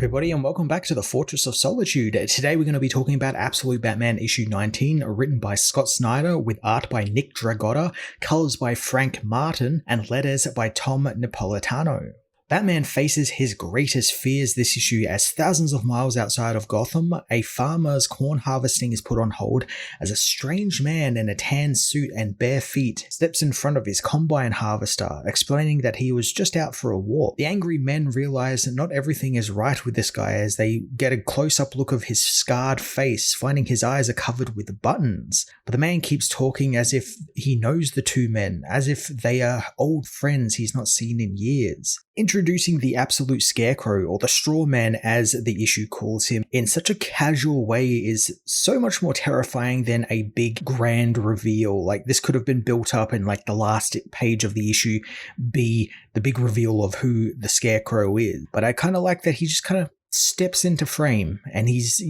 everybody, and welcome back to the Fortress of Solitude. Today we're going to be talking about Absolute Batman issue 19, written by Scott Snyder with art by Nick Dragotta, colors by Frank Martin, and letters by Tom Napolitano. Batman faces his greatest fears this issue as thousands of miles outside of Gotham, a farmer's corn harvesting is put on hold as a strange man in a tan suit and bare feet steps in front of his combine harvester, explaining that he was just out for a walk. The angry men realize that not everything is right with this guy as they get a close-up look of his scarred face, finding his eyes are covered with buttons. But the man keeps talking as if he knows the two men, as if they are old friends he's not seen in years. Introducing the Absolute Scarecrow, or the Straw Man as the issue calls him, in such a casual way is so much more terrifying than a big grand reveal. Like, this could have been built up in like the last page of the issue be the big reveal of who the Scarecrow is. But I kind of like that he just kind of steps into frame and he's,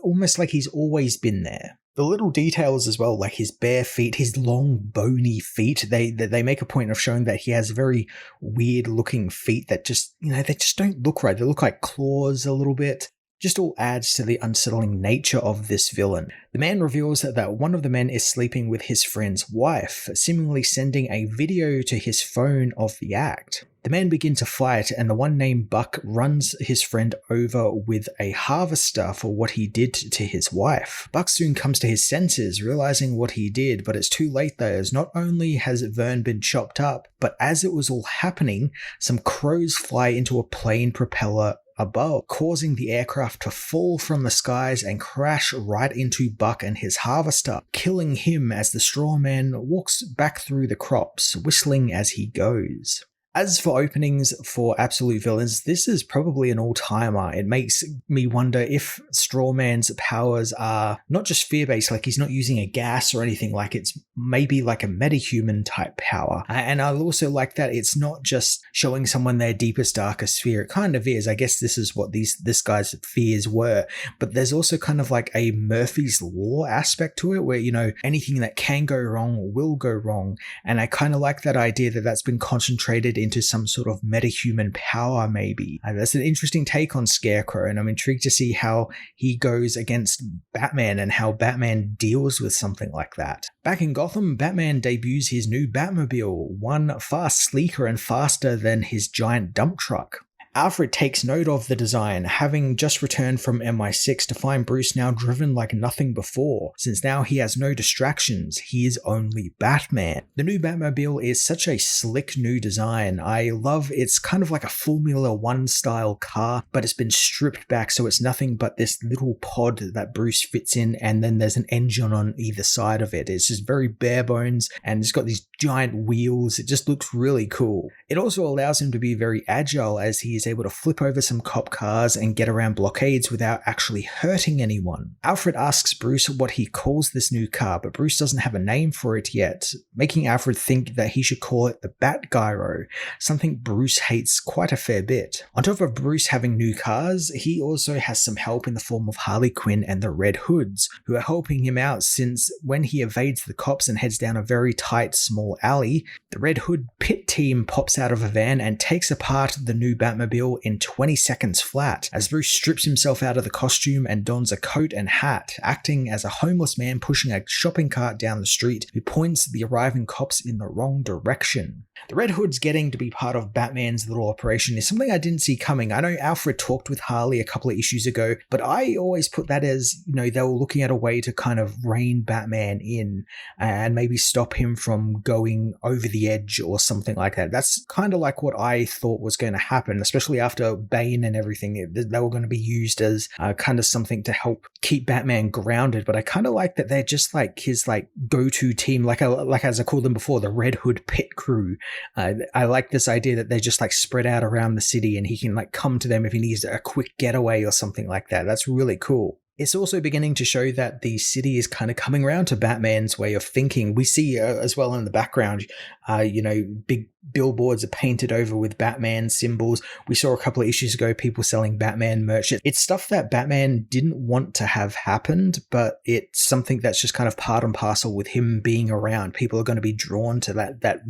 almost like he's always been there. The little details as well, like his bare feet, his long bony feet, they make a point of showing that he has very weird looking feet that just, they just don't look right. They look like claws a little bit. Just all adds to the unsettling nature of this villain. The man reveals that one of the men is sleeping with his friend's wife, seemingly sending a video to his phone of the act. The men begin to fight, and the one named Buck runs his friend over with a harvester for what he did to his wife. Buck soon comes to his senses, realizing what he did, but it's too late though, as not only has Vern been chopped up, but as it was all happening, some crows fly into a plane propeller above, causing the aircraft to fall from the skies and crash right into Buck and his harvester, killing him as the Straw Man walks back through the crops, whistling as he goes. As for openings for absolute villains, this is probably an all-timer. It makes me wonder if Straw Man's powers are not just fear-based, like he's not using a gas or anything, like it's maybe like a metahuman type power. And I also like that it's not just showing someone their deepest, darkest fear. It kind of is. I guess this is what this guy's fears were. But there's also kind of like a Murphy's Law aspect to it where, anything that can go wrong will go wrong. And I kind of like that idea that that's been concentrated into some sort of metahuman power, maybe. That's an interesting take on Scarecrow, and I'm intrigued to see how he goes against Batman and how Batman deals with something like that. Back in Gotham, Batman debuts his new Batmobile, one far sleeker and faster than his giant dump truck. Alfred takes note of the design, having just returned from MI6 to find Bruce now driven like nothing before, since now he has no distractions, he is only Batman. The new Batmobile is such a slick new design. I love it's kind of like a Formula One style car, but it's been stripped back so it's nothing but this little pod that Bruce fits in, and then there's an engine on either side of it. It's just very bare bones, and it's got these giant wheels. It just looks really cool. It also allows him to be very agile as he is able to flip over some cop cars and get around blockades without actually hurting anyone. Alfred asks Bruce what he calls this new car, but Bruce doesn't have a name for it yet, making Alfred think that he should call it the Bat Gyro, something Bruce hates quite a fair bit. On top of Bruce having new cars, he also has some help in the form of Harley Quinn and the Red Hoods, who are helping him out since when he evades the cops and heads down a very tight small alley, the Red Hood pit team pops out of a van and takes apart the new Batmobile in 20 seconds flat, as Bruce strips himself out of the costume and dons a coat and hat, acting as a homeless man pushing a shopping cart down the street who points the arriving cops in the wrong direction. The Red Hood's getting to be part of Batman's little operation is something I didn't see coming. I know Alfred talked with Harley a couple of issues ago, but I always put that as, they were looking at a way to kind of rein Batman in and maybe stop him from going over the edge or something like that. That's kind of like what I thought was going to happen, especially after Bane and everything. They were going to be used as kind of something to help keep Batman grounded, but I kind of like that they're just like his go-to team, like as I called them before, the Red Hood pit crew. I like this idea that they're just spread out around the city and he can come to them if he needs a quick getaway or something like that. That's really cool. It's also beginning to show that the city is kind of coming around to Batman's way of thinking. We see as well in the background, big billboards are painted over with Batman symbols. We saw a couple of issues ago people selling Batman merch. It's stuff that Batman didn't want to have happened, but it's something that's just kind of part and parcel with him being around. People are going to be drawn to that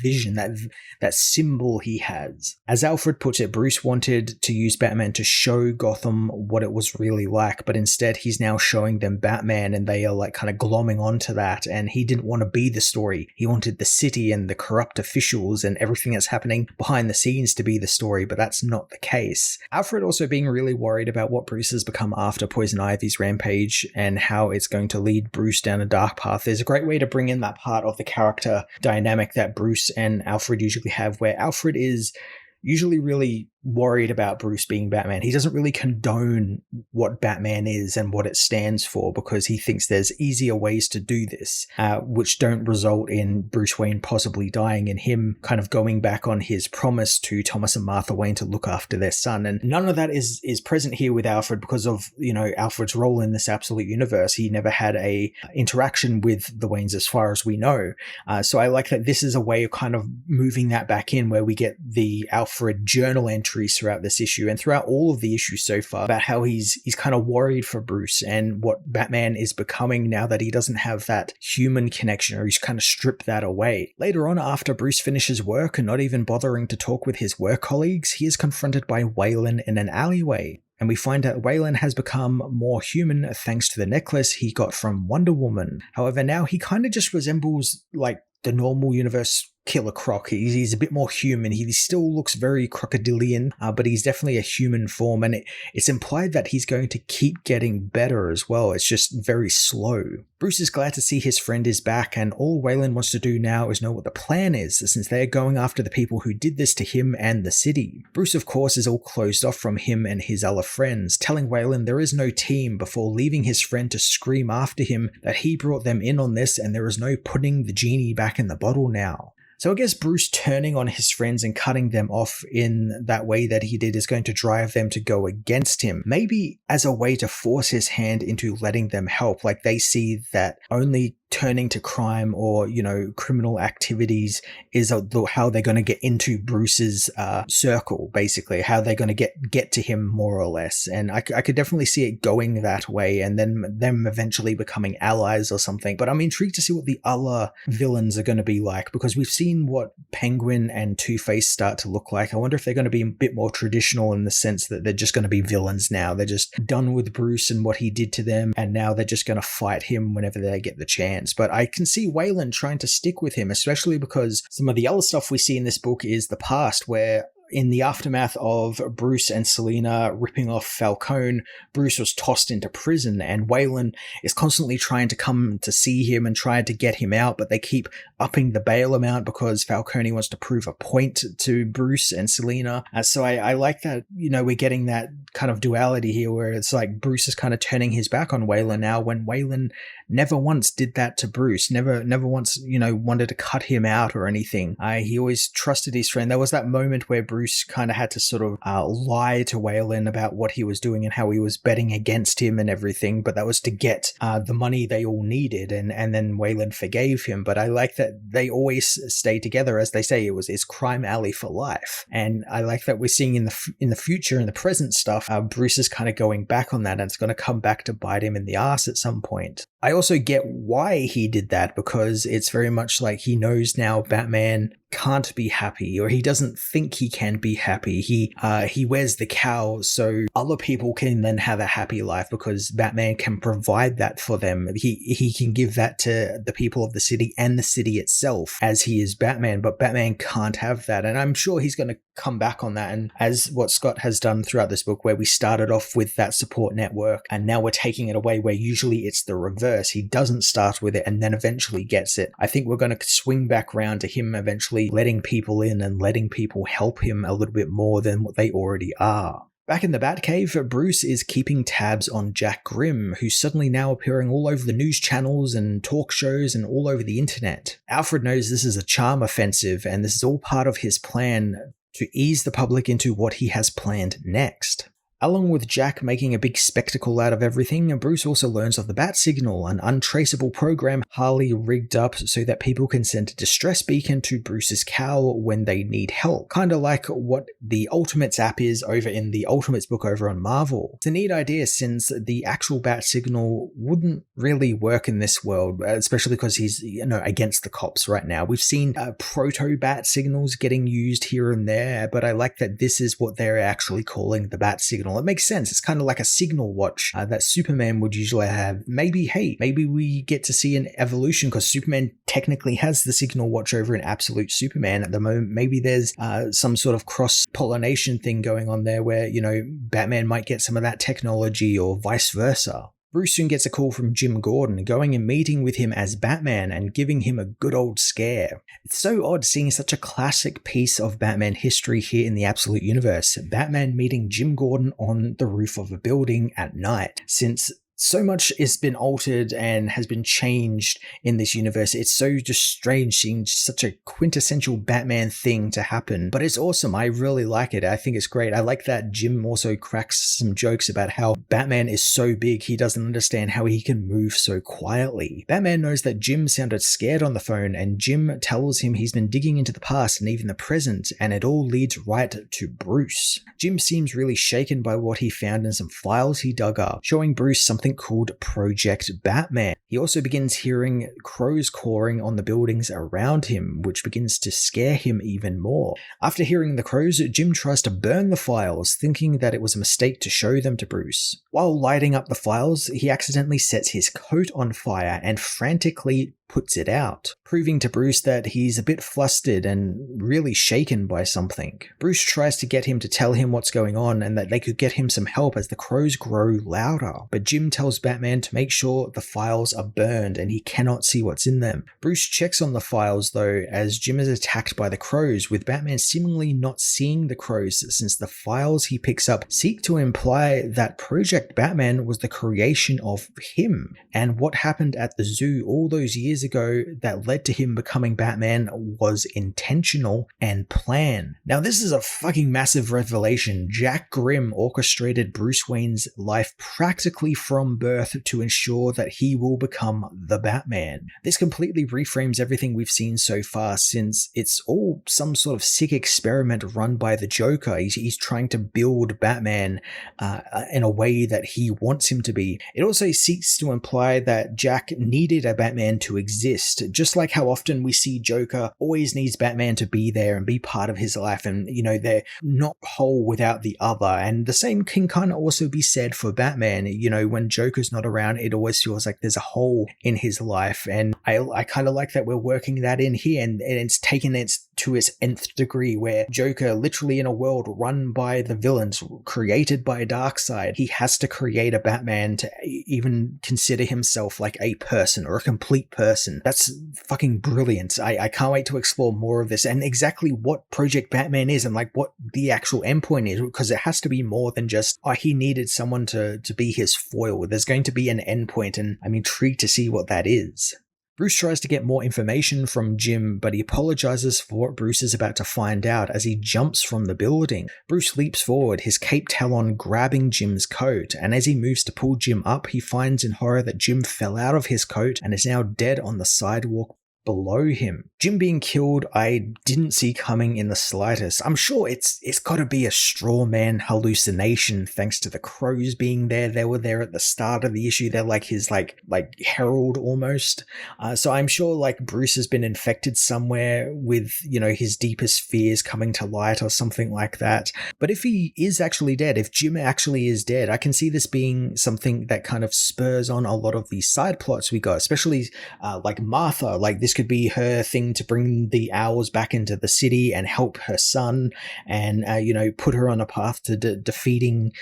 vision, that symbol he has. As Alfred puts it, Bruce wanted to use Batman to show Gotham what it was really like, but instead he's now showing them Batman, and they are like kind of glomming onto that, and he didn't want to be the story. He wanted the city and the corrupt officials and everything that's happening behind the scenes to be the story, but that's not the case. Alfred also being really worried about what Bruce has become after Poison Ivy's rampage and how it's going to lead Bruce down a dark path. There's a great way to bring in that part of the character dynamic that Bruce and Alfred usually have, where Alfred is usually really worried about Bruce being Batman. He doesn't really condone what Batman is and what it stands for, because he thinks there's easier ways to do this, which don't result in Bruce Wayne possibly dying and him kind of going back on his promise to Thomas and Martha Wayne to look after their son. And none of that is present here with Alfred because of, Alfred's role in this absolute universe. He never had a interaction with the Waynes as far as we know. So I like that this is a way of kind of moving that back in, where we get the Alfred journal entry throughout this issue and throughout all of the issues so far about how he's kind of worried for Bruce and what Batman is becoming now that he doesn't have that human connection, or he's kind of stripped that away. Later on, after Bruce finishes work and not even bothering to talk with his work colleagues, he is confronted by Waylon in an alleyway. And we find out Waylon has become more human thanks to the necklace he got from Wonder Woman. However, now he kind of just resembles like the normal universe Killer Croc. He's a bit more human. He still looks very crocodilian, but he's definitely a human form, and it's implied that he's going to keep getting better as well. It's just very slow. Bruce is glad to see his friend is back, and all Waylon wants to do now is know what the plan is, since they're going after the people who did this to him and the city. Bruce, of course, is all closed off from him and his other friends, telling Waylon there is no team before leaving his friend to scream after him that he brought them in on this and there is no putting the genie back in the bottle now. So I guess Bruce turning on his friends and cutting them off in that way that he did is going to drive them to go against him, maybe as a way to force his hand into letting them help. Like they see that only turning to crime or, criminal activities is how they're going to get into Bruce's circle, basically, how they're going to get to him more or less. And I could definitely see it going that way and then them eventually becoming allies or something. But I'm intrigued to see what the other villains are going to be like, because we've seen what Penguin and Two-Face start to look like. I wonder if they're going to be a bit more traditional in the sense that they're just going to be villains now. They're just done with Bruce and what he did to them, and now they're just going to fight him whenever they get the chance. But I can see Waylon trying to stick with him, especially because some of the other stuff we see in this book is the past, where in the aftermath of Bruce and Selina ripping off Falcone, Bruce was tossed into prison, and Waylon is constantly trying to come to see him and trying to get him out, but they keep upping the bail amount because Falcone wants to prove a point to Bruce and Selina. So I like that, we're getting that kind of duality here where it's like Bruce is kind of turning his back on Waylon now, when Waylon never once did that to Bruce, never once, wanted to cut him out or anything. He always trusted his friend. There was that moment where Bruce kind of had to sort of lie to Waylon about what he was doing and how he was betting against him and everything, but that was to get the money they all needed, and then Waylon forgave him. But I like that they always stay together. As they say, it's crime alley for life, and I like that we're seeing in the future, in the present stuff, Bruce is kind of going back on that, and it's going to come back to bite him in the ass at some point. I also get why he did that, because it's very much like he knows now Batman can't be happy, or he doesn't think he can be happy. He wears the cowl so other people can then have a happy life, because Batman can provide that for them. He can give that to the people of the city and the city itself as he is Batman, but Batman can't have that. And I'm sure he's going to come back on that, and as what Scott has done throughout this book, where we started off with that support network and now we're taking it away, where usually it's the reverse. He doesn't start with it and then eventually gets it. I think we're going to swing back around to him eventually letting people in and letting people help him a little bit more than what they already are. Back in the Batcave, Bruce is keeping tabs on Jack Grimm, who's suddenly now appearing all over the news channels and talk shows and all over the internet. Alfred knows this is a charm offensive, and this is all part of his plan to ease the public into what he has planned next. Along with Jack making a big spectacle out of everything, Bruce also learns of the bat signal, an untraceable program Harley rigged up so that people can send a distress beacon to Bruce's cowl when they need help. Kinda like what the Ultimates app is over in the Ultimates book over on Marvel. It's a neat idea since the actual bat signal wouldn't really work in this world, especially because he's against the cops right now. We've seen proto-bat signals getting used here and there, but I like that this is what they're actually calling the bat signal. It makes sense. It's kind of like a signal watch that Superman would usually have. Maybe we get to see an evolution because Superman technically has the signal watch over in Absolute Superman at the moment. Maybe there's some sort of cross-pollination thing going on there where, Batman might get some of that technology or vice versa. Bruce soon gets a call from Jim Gordon, going and meeting with him as Batman and giving him a good old scare. It's so odd seeing such a classic piece of Batman history here in the Absolute Universe, Batman meeting Jim Gordon on the roof of a building at night, since so much has been altered and has been changed in this universe. It's so just strange seeing such a quintessential Batman thing to happen, but it's awesome. I really like it. I think it's great. I like that Jim also cracks some jokes about how Batman is so big he doesn't understand how he can move so quietly. Batman knows that Jim sounded scared on the phone, and Jim tells him he's been digging into the past and even the present, and it all leads right to Bruce. Jim seems really shaken by what he found in some files he dug up, showing Bruce something called Project Batman. He also begins hearing crows cawing on the buildings around him, which begins to scare him even more. After hearing the crows, Jim tries to burn the files, thinking that it was a mistake to show them to Bruce. While lighting up the files, he accidentally sets his coat on fire and frantically puts it out, proving to Bruce that he's a bit flustered and really shaken by something. Bruce tries to get him to tell him what's going on and that they could get him some help as the crows grow louder, but Jim tells Batman to make sure the files are burned and he cannot see what's in them. Bruce checks on the files though as Jim is attacked by the crows, with Batman seemingly not seeing the crows since the files he picks up seek to imply that Project Batman was the creation of him, and what happened at the zoo all those years ago that led to him becoming Batman was intentional and planned. Now this is a fucking massive revelation. Jack Grimm orchestrated Bruce Wayne's life practically from birth to ensure that he will become the Batman. This completely reframes everything we've seen so far, since it's all some sort of sick experiment run by the Joker. He's trying to build Batman in a way that he wants him to be. It also seeks to imply that Jack needed a Batman to exist, just like how often we see Joker always needs Batman to be there and be part of his life, and they're not whole without the other. And the same can kind of also be said for Batman. When Joker's not around, it always feels like there's a hole in his life, and I kind of like that we're working that in here, and it's taken it to its nth degree, where Joker, literally in a world run by the villains, created by Darkseid, he has to create a Batman to even consider himself like a person or a complete person. That's fucking brilliant. I can't wait to explore more of this and exactly what Project Batman is and like what the actual endpoint is, because it has to be more than just, he needed someone to be his foil. There's going to be an endpoint, and I'm intrigued to see what that is. Bruce tries to get more information from Jim, but he apologizes for what Bruce is about to find out as he jumps from the building. Bruce leaps forward, his cape talon grabbing Jim's coat, and as he moves to pull Jim up, he finds in horror that Jim fell out of his coat and is now dead on the sidewalk below him. Jim being killed, I didn't see coming in the slightest. I'm sure it's got to be a straw man hallucination thanks to the crows being there. They were there at the start of the issue. They're like his like herald almost. So I'm sure like Bruce has been infected somewhere with his deepest fears coming to light or something like that. But if he is actually dead, if Jim actually is dead, I can see this being something that kind of spurs on a lot of these side plots we got, especially like Martha. Like this could be her thing to bring the owls back into the city and help her son and put her on a path to defeating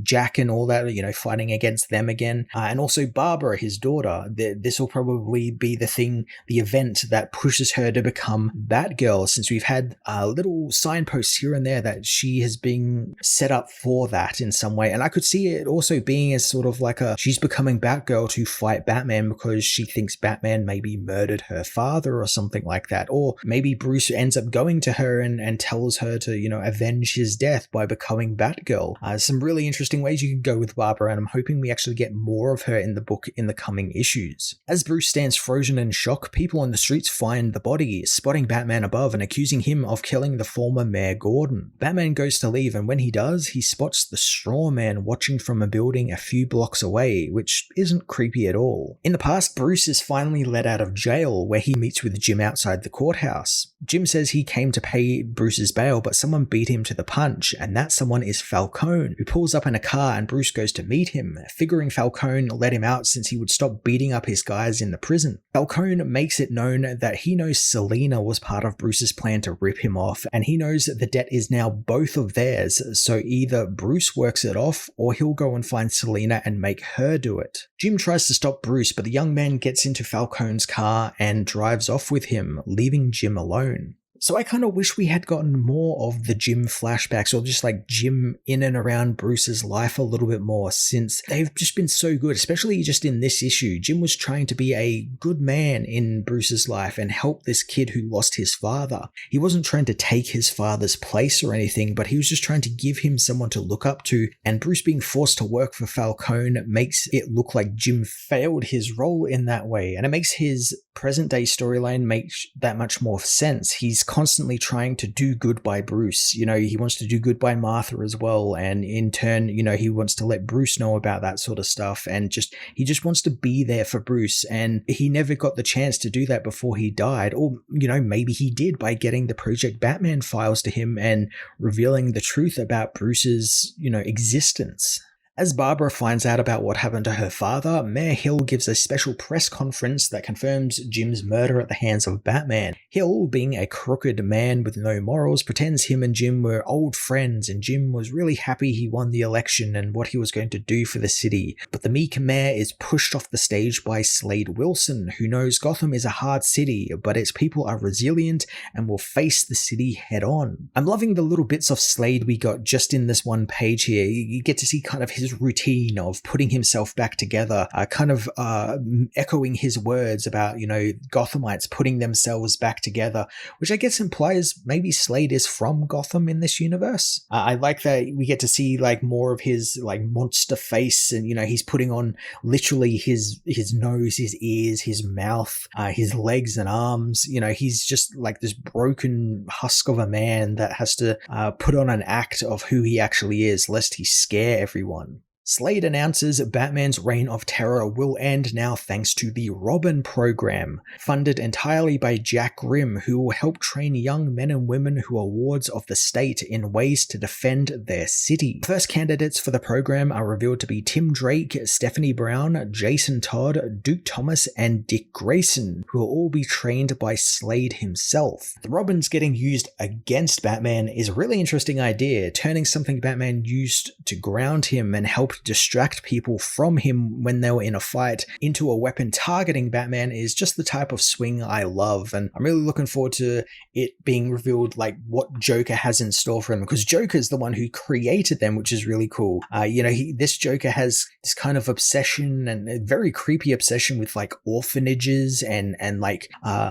Jack and all that, fighting against them again, and also Barbara, his daughter. This will probably be the event that pushes her to become Batgirl, since we've had little signposts here and there that she has been set up for that in some way. And I could see it also being as sort of like she's becoming Batgirl to fight Batman because she thinks Batman maybe murdered her her father or something like that. Or maybe Bruce ends up going to her and tells her to, avenge his death by becoming Batgirl. Some really interesting ways you can go with Barbara, and I'm hoping we actually get more of her in the book in the coming issues. As Bruce stands frozen in shock, people on the streets find the body, spotting Batman above and accusing him of killing the former Mayor Gordon. Batman goes to leave, and when he does, he spots the Straw Man watching from a building a few blocks away, which isn't creepy at all. In the past, Bruce is finally let out of jail, where he meets with Jim outside the courthouse. Jim says he came to pay Bruce's bail, but someone beat him to the punch, and that someone is Falcone, who pulls up in a car and Bruce goes to meet him, figuring Falcone let him out since he would stop beating up his guys in the prison. Falcone makes it known that he knows Selina was part of Bruce's plan to rip him off, and he knows that the debt is now both of theirs, so either Bruce works it off or he'll go and find Selina and make her do it. Jim tries to stop Bruce, but the young man gets into Falcone's car and drives off with him, leaving Jim alone. So I kind of wish we had gotten more of the Jim flashbacks, or just like Jim in and around Bruce's life a little bit more, since they've just been so good, especially just in this issue. Jim was trying to be a good man in Bruce's life and help this kid who lost his father. He wasn't trying to take his father's place or anything, but he was just trying to give him someone to look up to, and Bruce being forced to work for Falcone makes it look like Jim failed his role in that way, and it makes his present day storyline make that much more sense. He's constantly trying to do good by Bruce. He wants to do good by Martha as well, and in turn, he wants to let Bruce know about that sort of stuff, and he just wants to be there for Bruce, and he never got the chance to do that before he died. Or maybe he did by getting the Project Batman files to him and revealing the truth about Bruce's existence. As Barbara finds out about what happened to her father, Mayor Hill gives a special press conference that confirms Jim's murder at the hands of Batman. Hill, being a crooked man with no morals, pretends him and Jim were old friends, and Jim was really happy he won the election and what he was going to do for the city. But the meek mayor is pushed off the stage by Slade Wilson, who knows Gotham is a hard city, but its people are resilient and will face the city head on. I'm loving the little bits of Slade we got just in this one page here. You get to see kind of his routine of putting himself back together, echoing his words about, Gothamites putting themselves back together, which I guess implies maybe Slade is from Gotham in this universe. I like that we get to see more of his monster face, and he's putting on literally his nose, his ears, his mouth, his legs and arms. He's just like this broken husk of a man that has to put on an act of who he actually is, lest he scare everyone. Slade announces Batman's reign of terror will end now thanks to the Robin program, funded entirely by Jack Grimm, who will help train young men and women who are wards of the state in ways to defend their city. First candidates for the program are revealed to be Tim Drake, Stephanie Brown, Jason Todd, Duke Thomas, and Dick Grayson, who will all be trained by Slade himself. The Robins getting used against Batman is a really interesting idea, turning something Batman used to ground him and help distract people from him when they were in a fight into a weapon targeting Batman is just the type of swing I love, and I'm really looking forward to it being revealed what Joker has in store for him, because Joker's the one who created them, which is really cool. This Joker has this kind of obsession, and a very creepy obsession with orphanages and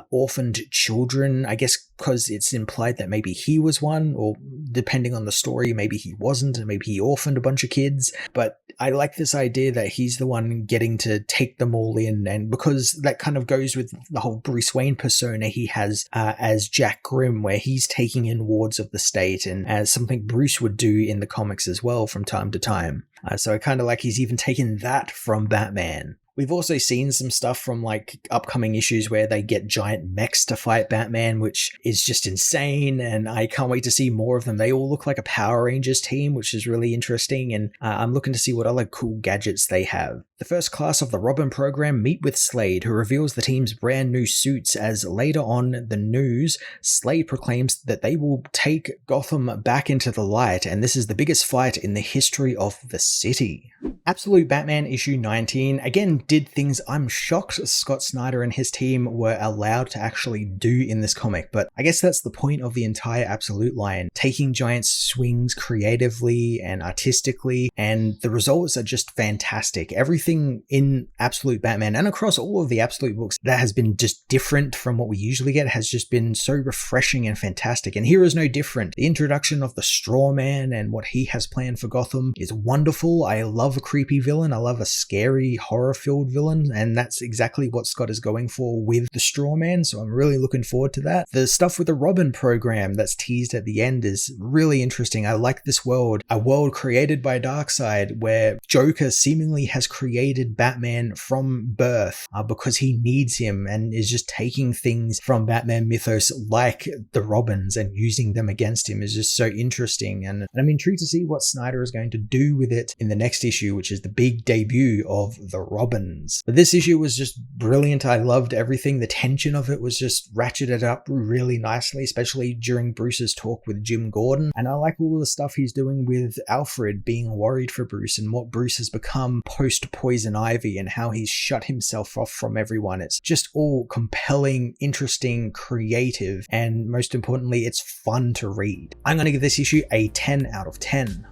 orphaned children, I guess, because it's implied that maybe he was one, or depending on the story, maybe he wasn't, and maybe he orphaned a bunch of kids. But I like this idea that he's the one getting to take them all in, and because that kind of goes with the whole Bruce Wayne persona he has as Jack Grimm, where he's taking in wards of the state, and as something Bruce would do in the comics as well from time to time. So I kind of like he's even taken that from Batman. We've also seen some stuff from upcoming issues where they get giant mechs to fight Batman, which is just insane, and I can't wait to see more of them. They all look like a Power Rangers team, which is really interesting, and I'm looking to see what other cool gadgets they have. The first class of the Robin program meet with Slade, who reveals the team's brand new suits, as later on the news, Slade proclaims that they will take Gotham back into the light, and this is the biggest fight in the history of the city. Absolute Batman issue 19 again did things I'm shocked Scott Snyder and his team were allowed to actually do in this comic, but I guess that's the point of the entire Absolute line, taking giant swings creatively and artistically, and the results are just fantastic. Everything in Absolute Batman and across all of the Absolute books that has been just different from what we usually get has just been so refreshing and fantastic, and here is no different. The introduction of the Straw Man and what he has planned for Gotham is wonderful. I love a creepy villain. I love a scary, horror-filled villain, and that's exactly what Scott is going for with the Straw Man, so I'm really looking forward to that. The stuff with the Robin program that's teased at the end is really interesting. I like this world, a world created by Darkseid where Joker seemingly has created Batman from birth because he needs him and is just taking things from Batman mythos like the Robins and using them against him is just so interesting, and I'm intrigued to see what Snyder is going to do with it in the next issue, which is the big debut of the Robins. But this issue was just brilliant. I loved everything. The tension of it was just ratcheted up really nicely, especially during Bruce's talk with Jim Gordon, and I like all of the stuff he's doing with Alfred being worried for Bruce and what Bruce has become post Poison Ivy and how he's shut himself off from everyone. It's just all compelling, interesting, creative, and most importantly, it's fun to read. I'm going to give this issue a 10 out of 10.